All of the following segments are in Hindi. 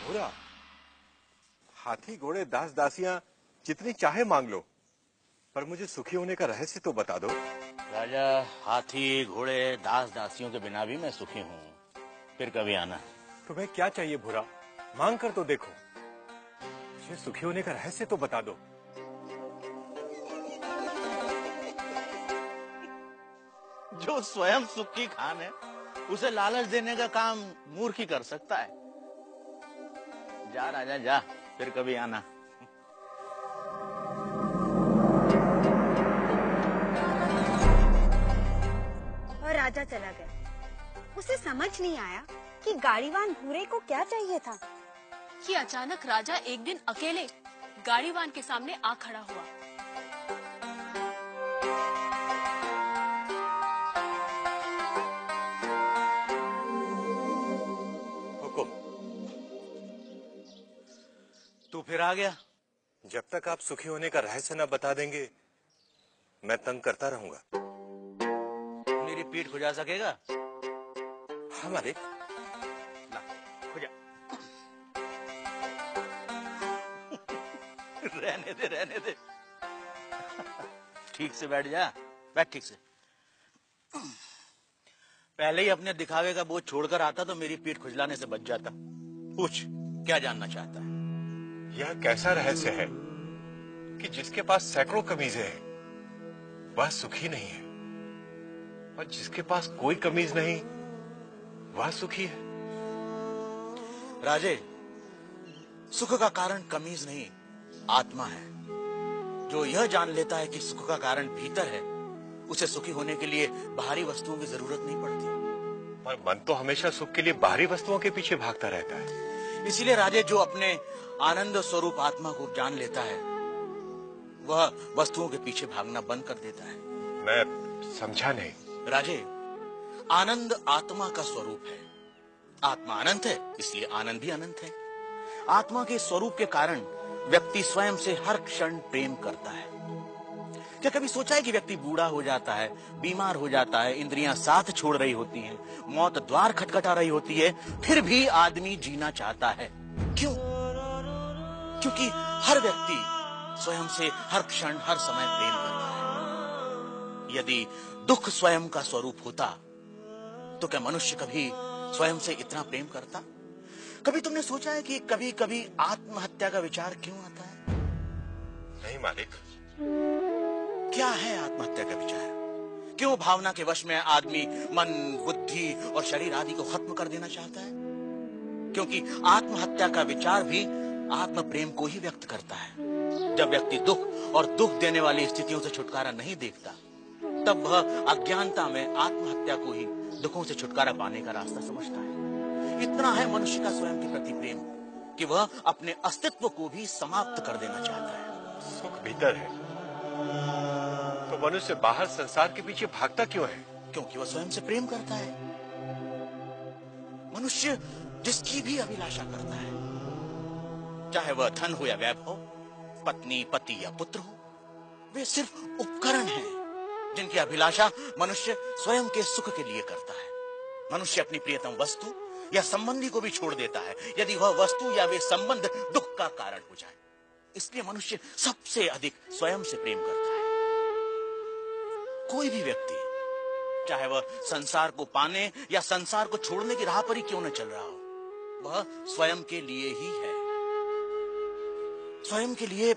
बुरा, हाथी घोड़े दास दासियां जितनी चाहे मांग लो, पर मुझे सुखी होने का रहस्य तो बता दो। राजा, हाथी घोड़े दास दासियों के बिना भी मैं सुखी हूँ, फिर कभी आना। तुम्हें क्या चाहिए बुरा, मांग कर तो देखो, मुझे सुखी होने का रहस्य तो बता दो। जो स्वयं सुख की खान है, उसे लालच देने का काम मूर्ख ही कर सकता है। जा राजा जा, फिर कभी आना। और राजा चला गया। उसे समझ नहीं आया कि गाड़ीवान भूरे को क्या चाहिए था कि अचानक राजा एक दिन अकेले गाड़ीवान के सामने आ खड़ा हुआ। तू फिर आ गया? जब तक आप सुखी होने का रहस्य न बता देंगे, मैं तंग करता रहूंगा। मेरी पीठ खुजा सकेगा? हाँ मालिक। ला, खुजा। रहने दे। ठीक से बैठ जा, बैठ ठीक से। पहले ही अपने दिखावे का बोझ छोड़कर आता तो मेरी पीठ खुजलाने से बच जाता। पूछ, क्या जानना चाहता है? यह कैसा रहस्य है कि जिसके पास सैकड़ों कमीजें हैं, वह सुखी नहीं है, और जिसके पास कोई कमीज नहीं, वह सुखी है? राजे, सुख का कारण कमीज नहीं, आत्मा है। जो यह जान लेता है कि सुख का कारण भीतर है, उसे सुखी होने के लिए बाहरी वस्तुओं की जरूरत नहीं पड़ती। पर मन तो हमेशा सुख के लिए बाहरी वस्तुओं के पीछे भागता रहता है। इसीलिए राजे, जो अपने आनंद स्वरूप आत्मा को जान लेता है, वह वस्तुओं के पीछे भागना बंद कर देता है। मैं समझा नहीं। राजे, आनंद आत्मा का स्वरूप है। आत्मा अनंत है, इसलिए आनंद भी अनंत है। आत्मा के स्वरूप के कारण व्यक्ति स्वयं से हर क्षण प्रेम करता है। क्या कभी सोचा है कि व्यक्ति बूढ़ा हो जाता है, बीमार हो जाता है, इंद्रियां साथ छोड़ रही होती हैं, मौत द्वार खटखटा रही होती है, फिर भी आदमी जीना चाहता है? क्यों? क्योंकि हर व्यक्ति स्वयं से हर क्षण हर समय प्रेम करता है। यदि दुख स्वयं का स्वरूप होता तो क्या मनुष्य कभी स्वयं से इतना प्रेम करता? कभी तुमने सोचा है कि कभी कभी आत्महत्या का विचार क्यों आता है? नहीं मालिक। क्या है आत्महत्या का विचार? क्यों भावना के वश में आदमी मन, बुद्धि और शरीर आदि को खत्म कर देना चाहता है? क्योंकि आत्महत्या का विचार भी आत्म प्रेम को ही व्यक्त करता है। जब व्यक्ति दुख और दुख देने वाली स्थितियों से छुटकारा नहीं देखता, तब वह अज्ञानता में आत्महत्या को ही दुखों से छुटकारा पाने का रास्ता समझता है। इतना है मनुष्य का स्वयं के प्रति प्रेम कि वह अपने अस्तित्व को भी समाप्त कर देना चाहता है। सुख भीतर है तो मनुष्य बाहर संसार के पीछे भागता क्यों है? क्योंकि वह स्वयं से प्रेम करता है। मनुष्य जिसकी भी अभिलाषा करता है, चाहे वह धन हो या वैभव, पत्नी, पति या पुत्र हो, वे सिर्फ उपकरण हैं जिनकी अभिलाषा मनुष्य स्वयं के सुख के लिए करता है। मनुष्य अपनी प्रियतम वस्तु या संबंधी को भी छोड़ देता है यदि वह वस्तु या वे संबंध दुख का कारण हो जाए। इसलिए मनुष्य सबसे अधिक स्वयं से प्रेम करता है। कोई भी व्यक्ति, चाहे वह संसार को पाने या संसार को छोड़ने की राह पर ही क्यों न चल रहा हो, वह स्वयं के लिए ही है। स्वयं के लिए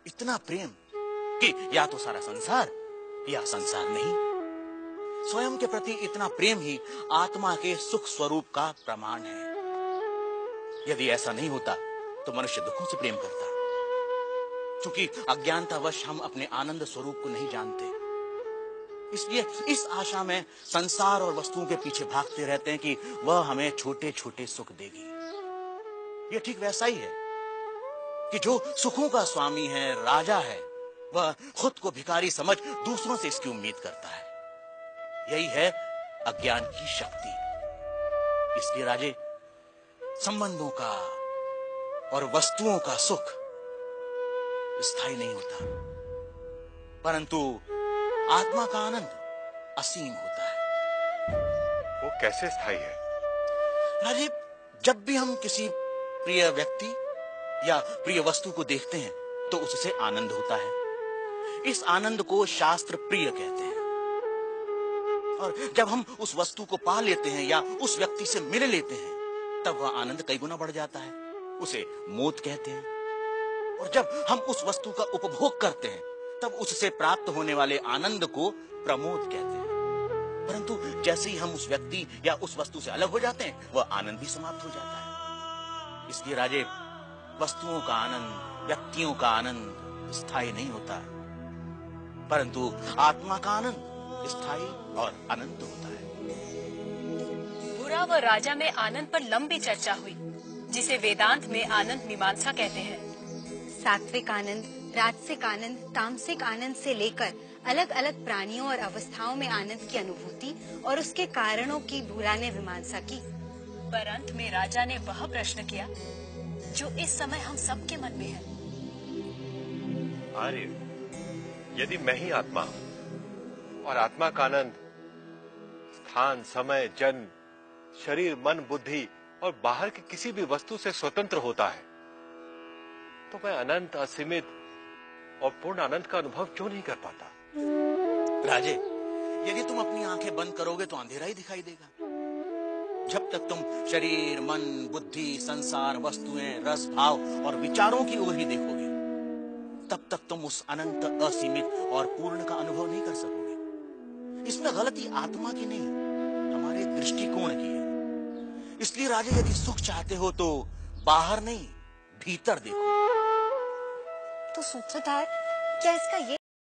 इतना प्रेम कि या तो सारा संसार या संसार नहीं। स्वयं के प्रति इतना प्रेम ही आत्मा के सुख स्वरूप का प्रमाण है। यदि ऐसा नहीं होता तो मनुष्य दुखों से प्रेम करता। क्योंकि अज्ञानतावश हम अपने आनंद स्वरूप को नहीं जानते, इसलिए इस आशा में संसार और वस्तुओं के पीछे भागते रहते हैं कि वह हमें छोटे छोटे सुख देगी। यह ठीक वैसा ही है कि जो सुखों का स्वामी है, राजा है, वह खुद को भिखारी समझ दूसरों से इसकी उम्मीद करता है। यही है अज्ञान की शक्ति। इसलिए राजे, संबंधों का और वस्तुओं का सुख स्थायी नहीं होता, परंतु आत्मा का आनंद असीम होता है। वो कैसे स्थायी है? राजे, जब भी हम किसी प्रिय व्यक्ति या प्रिय वस्तु को देखते हैं तो उससे आनंद होता है। इस आनंद को शास्त्र प्रिय कहते हैं। और जब हम उस वस्तु को पा लेते हैं या उस व्यक्ति से मिल लेते हैं तब वह आनंद कई गुना बढ़ जाता है, उसे मोद कहते हैं। और जब हम उस वस्तु का उपभोग करते हैं तब उससे प्राप्त होने वाले आनंद को प्रमोद कहते हैं। परंतु जैसे ही हम उस व्यक्ति या उस वस्तु से अलग हो जाते हैं वह आनंद भी समाप्त हो जाता है। इसलिए राजे, वस्तुओं का आनंद, व्यक्तियों का आनंद स्थायी नहीं होता, परंतु आत्मा का आनंद स्थायी और अनंत होता है। बुरा व राजा में आनंद पर लंबी चर्चा हुई, जिसे वेदांत में आनंद मीमांसा कहते हैं। सात्विक आनंद, राजसिक आनंद, तामसिक आनंद से लेकर अलग अलग प्राणियों और अवस्थाओं में आनंद की अनुभूति और उसके कारणों की बुरा ने मीमांसा की। पर अंत में राजा ने वह प्रश्न किया जो इस समय हम सबके मन में है। आर्य, यदि मैं ही आत्मा हूं और आत्मा का आनंद स्थान, समय, जन्म, शरीर, मन, बुद्धि और बाहर की किसी भी वस्तु से स्वतंत्र होता है, तो मैं अनंत, असीमित और पूर्ण आनंद का अनुभव क्यों नहीं कर पाता? राजे, यदि तुम अपनी आंखें बंद करोगे तो अंधेरा ही दिखाई देगा। जब तक तुम शरीर, मन, बुद्धि, संसार, वस्तुएं, रस, भाव और विचारों की ओर ही देखोगे तब तक तुम उस अनंत, असीमित और पूर्ण का अनुभव नहीं कर सकोगे। इसमें गलती आत्मा की नहीं, हमारे दृष्टिकोण की है। इसलिए राजे, यदि सुख चाहते हो तो बाहर नहीं, भीतर देखो। तो सूत्रधार, क्या इसका ये